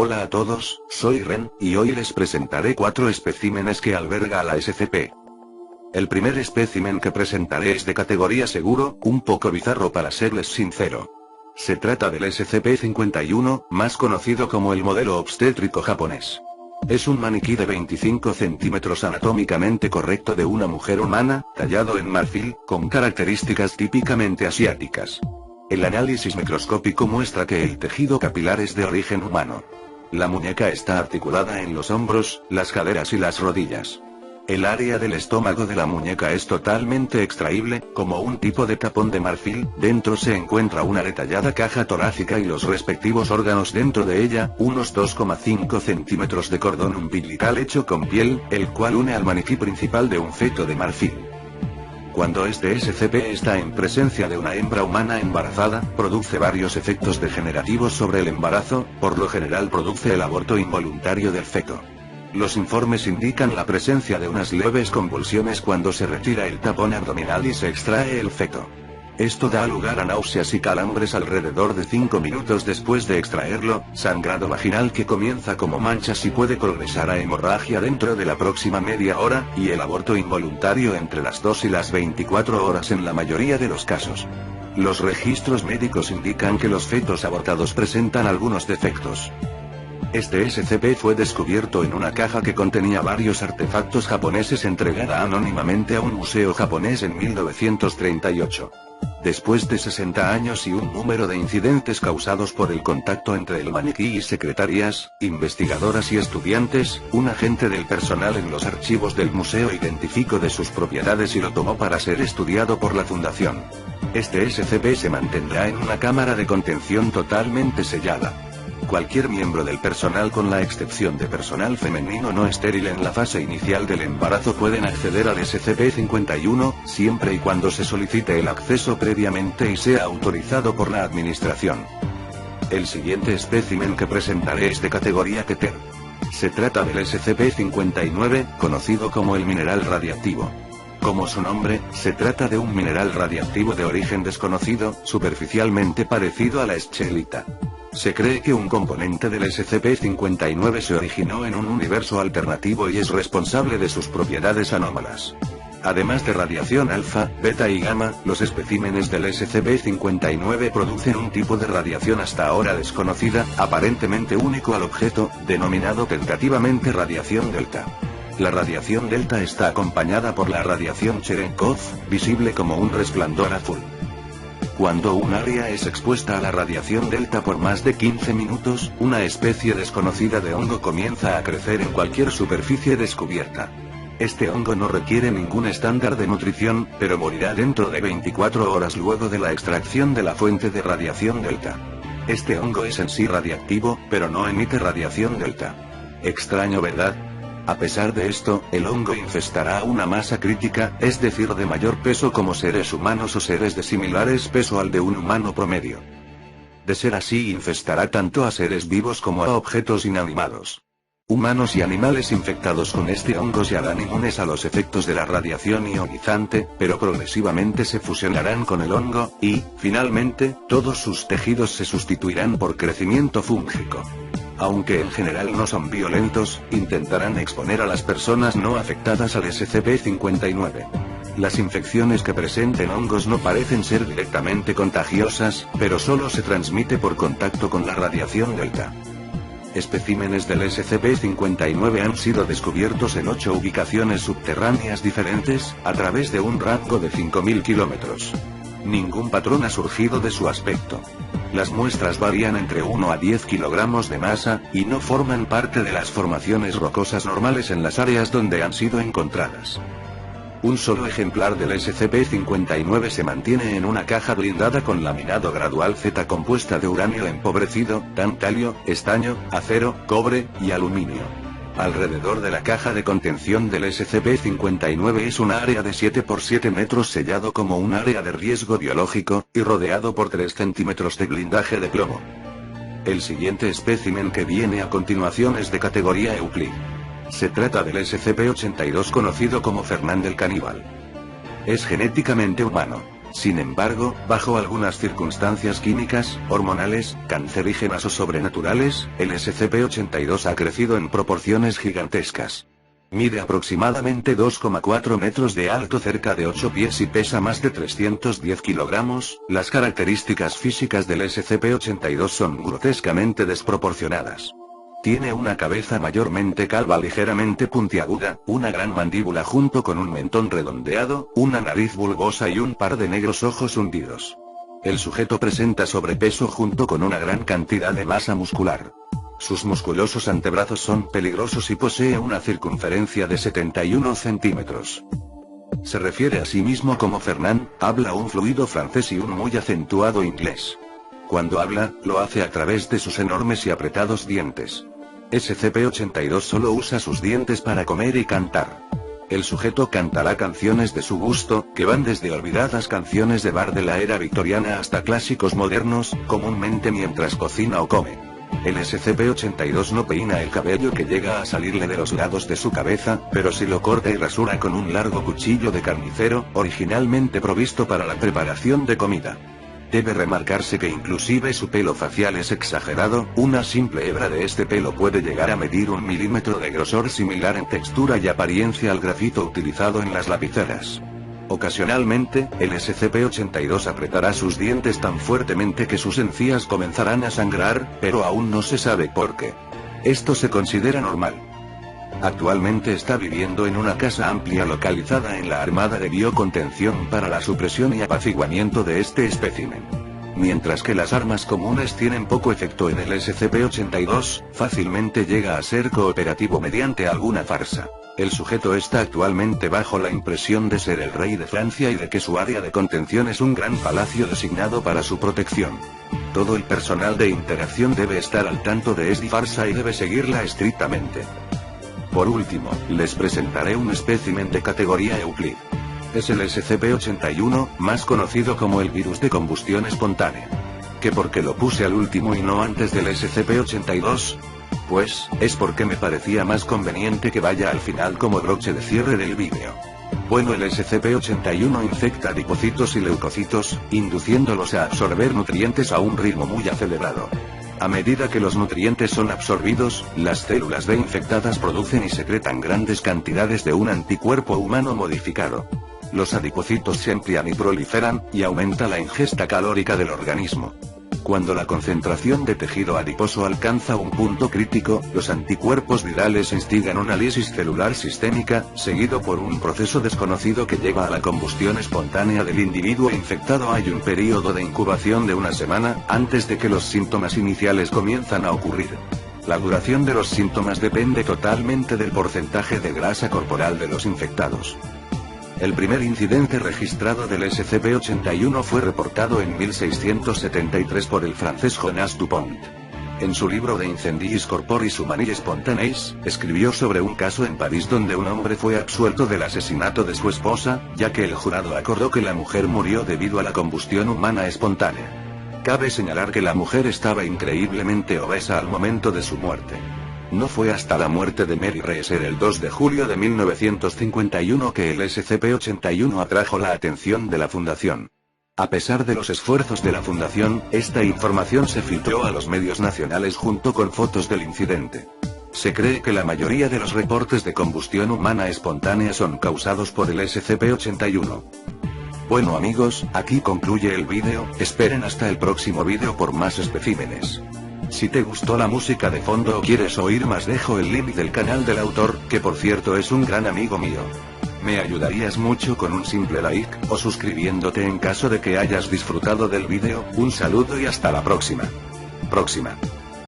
Hola a todos, soy Ren, y hoy les presentaré 4 especímenes que alberga la SCP. El primer espécimen que presentaré es de categoría seguro, un poco bizarro para serles sincero. Se trata del SCP-51, más conocido como el modelo obstétrico japonés. Es un maniquí de 25 centímetros anatómicamente correcto de una mujer humana, tallado en marfil, con características típicamente asiáticas. El análisis microscópico muestra que el tejido capilar es de origen humano. La muñeca está articulada en los hombros, las caderas y las rodillas. El área del estómago de la muñeca es totalmente extraíble, como un tipo de tapón de marfil. Dentro se encuentra una detallada caja torácica y los respectivos órganos dentro de ella, unos 2,5 centímetros de cordón umbilical hecho con piel, el cual une al maniquí principal de un feto de marfil. Cuando este SCP está en presencia de una hembra humana embarazada, produce varios efectos degenerativos sobre el embarazo, por lo general produce el aborto involuntario del feto. Los informes indican la presencia de unas leves convulsiones cuando se retira el tapón abdominal y se extrae el feto. Esto da lugar a náuseas y calambres alrededor de 5 minutos después de extraerlo, sangrado vaginal que comienza como manchas y puede progresar a hemorragia dentro de la próxima media hora, y el aborto involuntario entre las 2 y las 24 horas en la mayoría de los casos. Los registros médicos indican que los fetos abortados presentan algunos defectos. Este SCP fue descubierto en una caja que contenía varios artefactos japoneses entregada anónimamente a un museo japonés en 1938. Después de 60 años y un número de incidentes causados por el contacto entre el maniquí y secretarias, investigadoras y estudiantes, un agente del personal en los archivos del museo identificó de sus propiedades y lo tomó para ser estudiado por la fundación. Este SCP se mantendrá en una cámara de contención totalmente sellada. Cualquier miembro del personal con la excepción de personal femenino no estéril en la fase inicial del embarazo pueden acceder al SCP-51, siempre y cuando se solicite el acceso previamente y sea autorizado por la administración. El siguiente espécimen que presentaré es de categoría Keter. Se trata del SCP-59, conocido como el mineral radiactivo. Como su nombre, se trata de un mineral radiactivo de origen desconocido, superficialmente parecido a la scheelita. Se cree que un componente del SCP-59 se originó en un universo alternativo y es responsable de sus propiedades anómalas. Además de radiación alfa, beta y gamma, los especímenes del SCP-59 producen un tipo de radiación hasta ahora desconocida, aparentemente único al objeto, denominado tentativamente radiación delta. La radiación delta está acompañada por la radiación Cherenkov, visible como un resplandor azul. Cuando un área es expuesta a la radiación delta por más de 15 minutos, una especie desconocida de hongo comienza a crecer en cualquier superficie descubierta. Este hongo no requiere ningún estándar de nutrición, pero morirá dentro de 24 horas luego de la extracción de la fuente de radiación delta. Este hongo es en sí radiactivo, pero no emite radiación delta. Extraño, ¿verdad? A pesar de esto, el hongo infestará a una masa crítica, es decir, de mayor peso como seres humanos o seres de similares peso al de un humano promedio. De ser así, infestará tanto a seres vivos como a objetos inanimados. Humanos y animales infectados con este hongo se harán inmunes a los efectos de la radiación ionizante, pero progresivamente se fusionarán con el hongo, y, finalmente, todos sus tejidos se sustituirán por crecimiento fúngico. Aunque en general no son violentos, intentarán exponer a las personas no afectadas al SCP-59. Las infecciones que presenten hongos no parecen ser directamente contagiosas, pero solo se transmite por contacto con la radiación delta. Especímenes del SCP-59 han sido descubiertos en 8 ubicaciones subterráneas diferentes, a través de un rango de 5.000 kilómetros. Ningún patrón ha surgido de su aspecto. Las muestras varían entre 1 a 10 kilogramos de masa, y no forman parte de las formaciones rocosas normales en las áreas donde han sido encontradas. Un solo ejemplar del SCP-59 se mantiene en una caja blindada con laminado gradual Z compuesta de uranio empobrecido, tantalio, estaño, acero, cobre y aluminio. Alrededor de la caja de contención del SCP-59 es un área de 7 por 7 metros sellado como un área de riesgo biológico, y rodeado por 3 centímetros de blindaje de plomo. El siguiente espécimen que viene a continuación es de categoría Euclid. Se trata del SCP-82 conocido como Fernand el Caníbal. Es genéticamente humano. Sin embargo, bajo algunas circunstancias químicas, hormonales, cancerígenas o sobrenaturales, el SCP-82 ha crecido en proporciones gigantescas. Mide aproximadamente 2,4 metros de alto, cerca de 8 pies y pesa más de 310 kilogramos. Las características físicas del SCP-82 son grotescamente desproporcionadas. Tiene una cabeza mayormente calva ligeramente puntiaguda, una gran mandíbula junto con un mentón redondeado, una nariz bulbosa y un par de negros ojos hundidos. El sujeto presenta sobrepeso junto con una gran cantidad de masa muscular. Sus musculosos antebrazos son peligrosos y posee una circunferencia de 71 centímetros. Se refiere a sí mismo como Fernand, habla un fluido francés y un muy acentuado inglés. Cuando habla, lo hace a través de sus enormes y apretados dientes. SCP-82 solo usa sus dientes para comer y cantar. El sujeto cantará canciones de su gusto, que van desde olvidadas canciones de bar de la era victoriana hasta clásicos modernos, comúnmente mientras cocina o come. El SCP-82 no peina el cabello que llega a salirle de los lados de su cabeza, pero sí lo corta y rasura con un largo cuchillo de carnicero, originalmente provisto para la preparación de comida. Debe remarcarse que inclusive su pelo facial es exagerado, una simple hebra de este pelo puede llegar a medir 1 milímetro de grosor, similar en textura y apariencia al grafito utilizado en las lapiceras. Ocasionalmente, el SCP-82 apretará sus dientes tan fuertemente que sus encías comenzarán a sangrar, pero aún no se sabe por qué. Esto se considera normal. Actualmente está viviendo en una casa amplia localizada en la Armada de Biocontención para la supresión y apaciguamiento de este espécimen. Mientras que las armas comunes tienen poco efecto en el SCP-82, fácilmente llega a ser cooperativo mediante alguna farsa. El sujeto está actualmente bajo la impresión de ser el rey de Francia y de que su área de contención es un gran palacio designado para su protección. Todo el personal de interacción debe estar al tanto de esta farsa y debe seguirla estrictamente. Por último, les presentaré un espécimen de categoría Euclid. Es el SCP-81, más conocido como el virus de combustión espontánea. ¿Que por qué lo puse al último y no antes del SCP-82? Pues, es porque me parecía más conveniente que vaya al final como broche de cierre del vídeo. Bueno, el SCP-81 infecta adipocitos y leucocitos, induciéndolos a absorber nutrientes a un ritmo muy acelerado. A medida que los nutrientes son absorbidos, las células B infectadas producen y secretan grandes cantidades de un anticuerpo humano modificado. Los adipocitos se amplían y proliferan, y aumenta la ingesta calórica del organismo. Cuando la concentración de tejido adiposo alcanza un punto crítico, los anticuerpos virales instigan una lisis celular sistémica, seguido por un proceso desconocido que lleva a la combustión espontánea del individuo infectado. Hay un periodo de incubación de una semana, antes de que los síntomas iniciales comienzan a ocurrir. La duración de los síntomas depende totalmente del porcentaje de grasa corporal de los infectados. El primer incidente registrado del SCP-81 fue reportado en 1673 por el francés Jonas Dupont. En su libro De Incendiis Corporis Humani Spontaneis, escribió sobre un caso en París donde un hombre fue absuelto del asesinato de su esposa, ya que el jurado acordó que la mujer murió debido a la combustión humana espontánea. Cabe señalar que la mujer estaba increíblemente obesa al momento de su muerte. No fue hasta la muerte de Mary Reeser el 2 de julio de 1951 que el SCP-81 atrajo la atención de la Fundación. A pesar de los esfuerzos de la Fundación, esta información se filtró a los medios nacionales junto con fotos del incidente. Se cree que la mayoría de los reportes de combustión humana espontánea son causados por el SCP-81. Bueno amigos, aquí concluye el vídeo, esperen hasta el próximo vídeo por más especímenes. Si te gustó la música de fondo o quieres oír más, dejo el link del canal del autor, que por cierto es un gran amigo mío. Me ayudarías mucho con un simple like, o suscribiéndote en caso de que hayas disfrutado del vídeo. Un saludo y hasta la próxima.